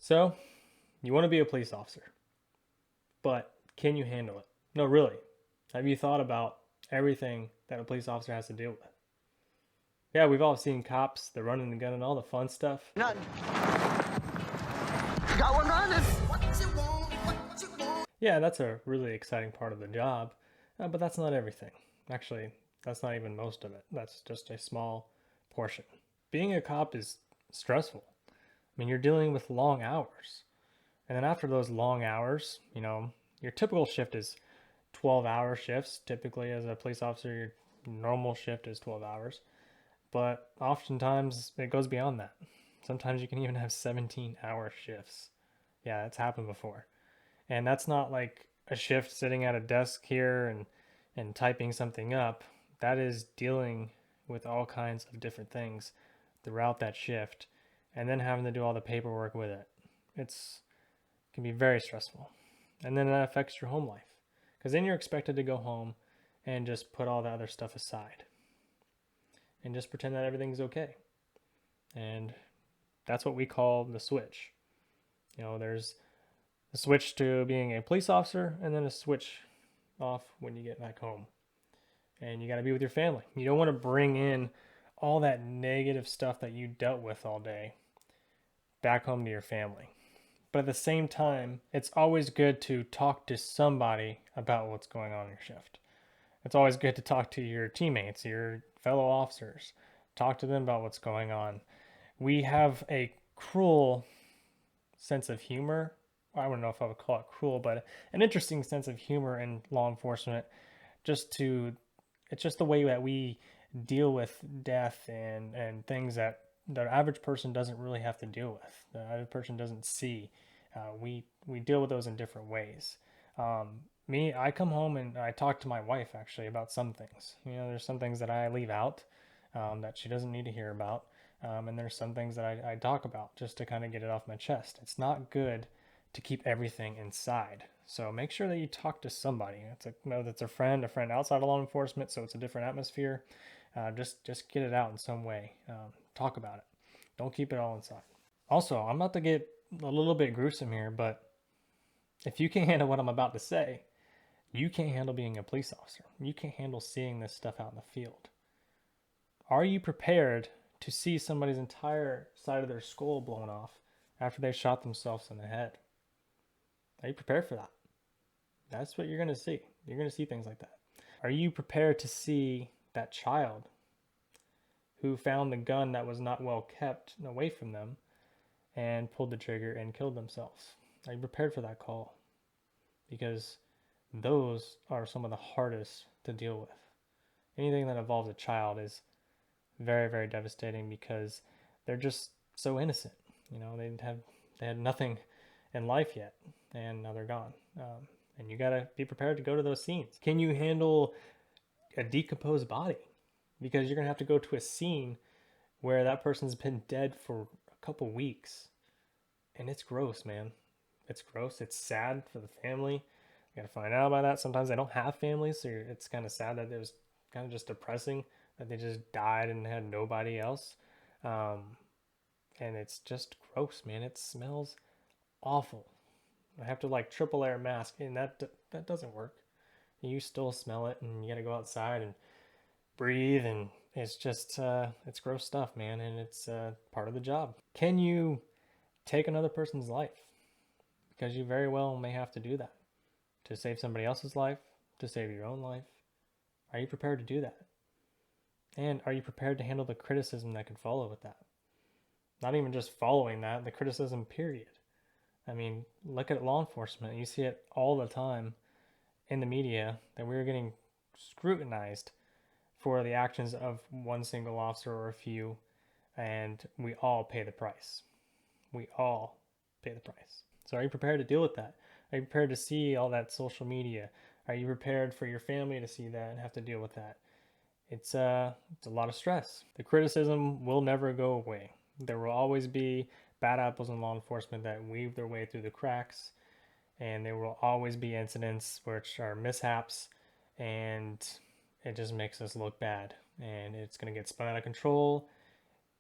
So, you want to be a police officer, but can you handle it? No, really. Have you thought about everything that a police officer has to deal with? Yeah, we've all seen cops, the running the gun and all the fun stuff. None. Got one running. Yeah, that's a really exciting part of the job, but that's not everything. Actually, that's not even most of it. That's just a small portion. Being a cop is stressful. I mean, you're dealing with long hours. And then after those long hours, your typical shift is 12-hour shifts. Typically, as a police officer, your normal shift is 12 hours. But oftentimes, it goes beyond that. Sometimes you can even have 17-hour shifts. Yeah, that's happened before. And that's not like a shift sitting at a desk here and typing something up. That is dealing with all kinds of different things throughout that shift and then having to do all the paperwork with it. It's can be very stressful. And then that affects your home life. Because then you're expected to go home and just put all the other stuff aside and just pretend that everything's okay. And that's what we call the switch. There's a switch to being a police officer and then a switch off when you get back home. And you got to be with your family. You don't want to bring in all that negative stuff that you dealt with all day back home to your family. But at the same time, it's always good to talk to somebody about what's going on in your shift. It's always good to talk to your teammates, your fellow officers. Talk to them about what's going on. We have a cruel sense of humor. I don't know if I would call it cruel, but an interesting sense of humor in law enforcement. It's just the way that we deal with death and things that the average person doesn't really have to deal with. The average person doesn't see. We deal with those in different ways. I come home and I talk to my wife actually about some things. There's some things that I leave out that she doesn't need to hear about. And there's some things that I talk about just to kind of get it off my chest. It's not good to keep everything inside. So make sure that you talk to somebody. Whether it's a friend outside of law enforcement, so it's a different atmosphere. Just get it out in some way. Talk about it. Don't keep it all inside. Also, I'm about to get a little bit gruesome here, but if you can't handle what I'm about to say, you can't handle being a police officer. You can't handle seeing this stuff out in the field. Are you prepared to see somebody's entire side of their skull blown off after they shot themselves in the head? Are you prepared for that? That's what you're going to see. You're going to see things like that. Are you prepared to see that child who found the gun that was not well kept away from them and pulled the trigger and killed themselves? Are you prepared for that call? Because those are some of the hardest to deal with. Anything that involves a child is very, very devastating because they're just so innocent. They had nothing in life yet, and now they're gone. And you gotta be prepared to go to those scenes. Can you handle a decomposed body? Because you're gonna have to go to a scene where that person's been dead for a couple weeks, and it's gross, man. It's gross. It's sad for the family. You gotta find out about that. Sometimes they don't have families, so it's kind of sad that it was kind of just depressing that they just died and had nobody else. And it's just gross, man. It smells awful. I have to like triple layer mask, and that doesn't work. You still smell it, and you gotta go outside and breathe, and it's just it's gross stuff, man, and it's part of the job. Can you take another person's life? Because you very well may have to do that to save somebody else's life, to save your own life. Are you prepared to do that? And are you prepared to handle the criticism that can follow with that? Not even just following that, the criticism, period. I mean, look at law enforcement. You see it all the time in the media that we're getting scrutinized for the actions of one single officer or a few, and we all pay the price. We all pay the price. So are you prepared to deal with that? Are you prepared to see all that social media? Are you prepared for your family to see that and have to deal with that? It's a lot of stress. The criticism will never go away. There will always be bad apples in law enforcement that weave their way through the cracks, and there will always be incidents which are mishaps, and it just makes us look bad, and it's going to get spun out of control,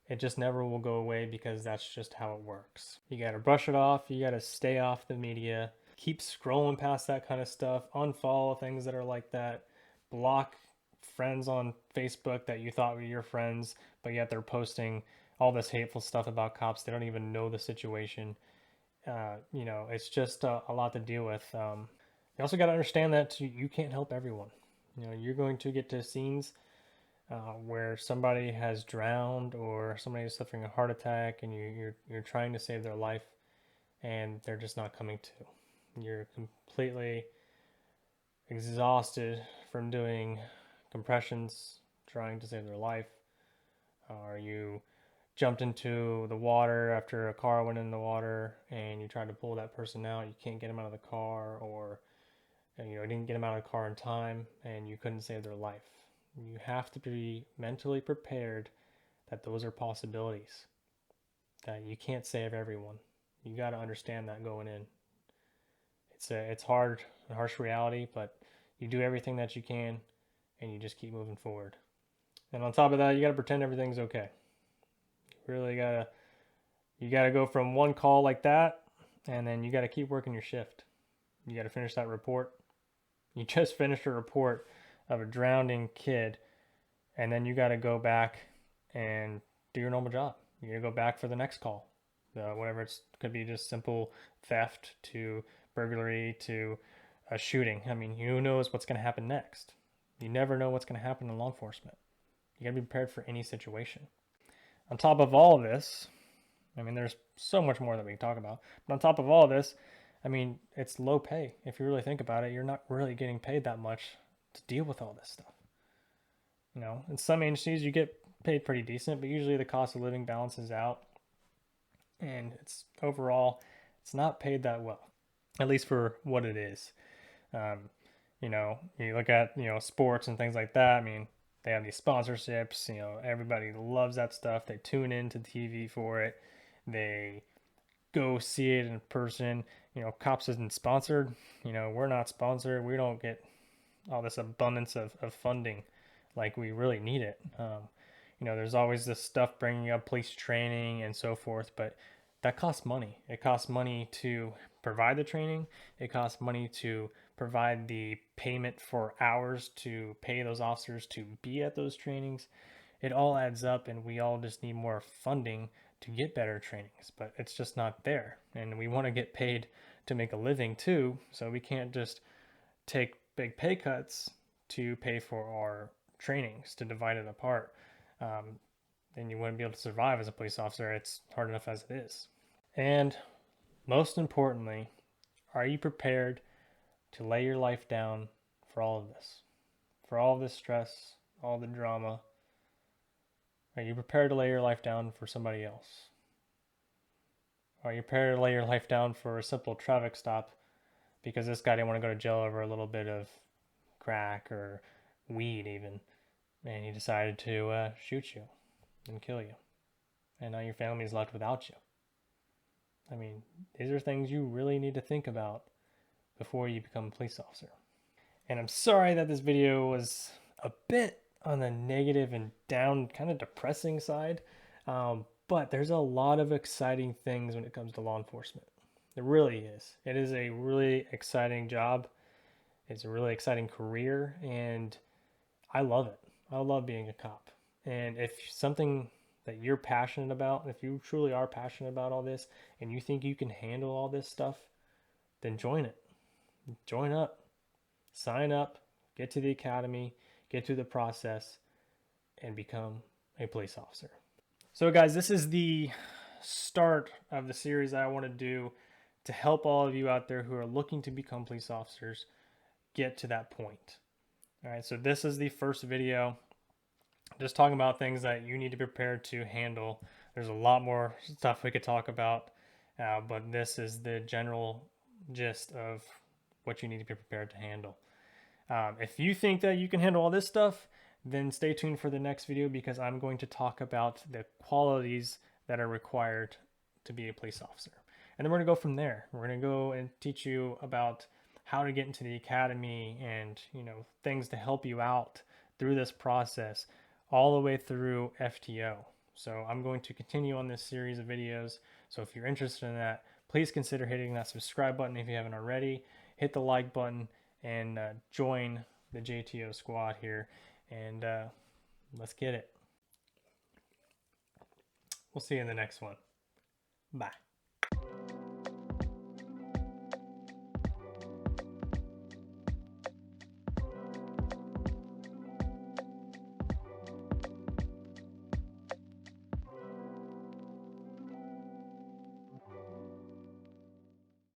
It just never will go away because that's just how it works. You gotta brush it off, you gotta stay off the media, keep scrolling past that kind of stuff, unfollow things that are like that, block friends on Facebook that you thought were your friends, but yet they're posting all this hateful stuff about cops. They don't even know the situation. It's just a lot to deal with. You also got to understand that you can't help everyone. You're going to get to scenes where somebody has drowned or somebody is suffering a heart attack, and you're trying to save their life, and they're just not coming to. You're completely exhausted from doing compressions, trying to save their life. Or you jumped into the water after a car went in the water, and you tried to pull that person out. You can't get them out of the car, or didn't get them out of the car in time, and you couldn't save their life. You have to be mentally prepared that those are possibilities, that you can't save everyone. You got to understand that going in. It's hard, a harsh reality, but you do everything that you can, and you just keep moving forward. And on top of that, you got to pretend everything's okay. You really gotta go from one call like that, and then you got to keep working your shift. You got to finish that report. You just finished a report of a drowning kid, and then you got to go back and do your normal job. You got to go back for the next call. Whatever could be just simple theft to burglary to a shooting. I mean, who knows what's going to happen next? You never know what's going to happen in law enforcement. You got to be prepared for any situation. On top of all of this, I mean, there's so much more that we can talk about. But on top of all of this, I mean, it's low pay. If you really think about it, you're not really getting paid that much to deal with all this stuff. In some agencies you get paid pretty decent, but usually the cost of living balances out, and it's not paid that well, at least for what it is. You look at sports and things like that. I mean, they have these sponsorships. Everybody loves that stuff. They tune into TV for it. They go see it in person. Cops isn't sponsored. We're not sponsored. We don't get all this abundance of funding like we really need it. There's always this stuff bringing up police training and so forth, but that costs money. It costs money to provide the training. It costs money to provide the payment for hours to pay those officers to be at those trainings. It all adds up, and we all just need more funding to get better trainings, but it's just not there. And we want to get paid to make a living too, so we can't just take big pay cuts to pay for our trainings, to divide it apart. Then you wouldn't be able to survive as a police officer. It's hard enough as it is. And most importantly, are you prepared to lay your life down for all of this? For all of this stress, all the drama? Are you prepared to lay your life down for somebody else? Are you prepared to lay your life down for a simple traffic stop because this guy didn't want to go to jail over a little bit of crack or weed even, and he decided to shoot you and kill you, and now your family is left without you? I mean, these are things you really need to think about before you become a police officer. And I'm sorry that this video was a bit on the negative and down, kind of depressing side, but there's a lot of exciting things when it comes to law enforcement. It really is. It is a really exciting job. It's a really exciting career, and I love it. I love being a cop. And if something that you're passionate about, if you truly are passionate about all this, and you think you can handle all this stuff, then join it. Join up. Sign up. Get to the academy. Get through the process, and become a police officer. So guys, this is the start of the series I want to do to help all of you out there who are looking to become police officers get to that point. All right, so this is the first video, just talking about things that you need to be prepared to handle. There's a lot more stuff we could talk about, but this is the general gist of what you need to be prepared to handle. If you think that you can handle all this stuff, then stay tuned for the next video, because I'm going to talk about the qualities that are required to be a police officer. And then we're going to go from there. We're going to go and teach you about how to get into the academy and, things to help you out through this process all the way through FTO. So I'm going to continue on this series of videos. So if you're interested in that, please consider hitting that subscribe button if you haven't already. Hit the like button and join the JTO squad here. And let's get it. We'll see you in the next one. Bye.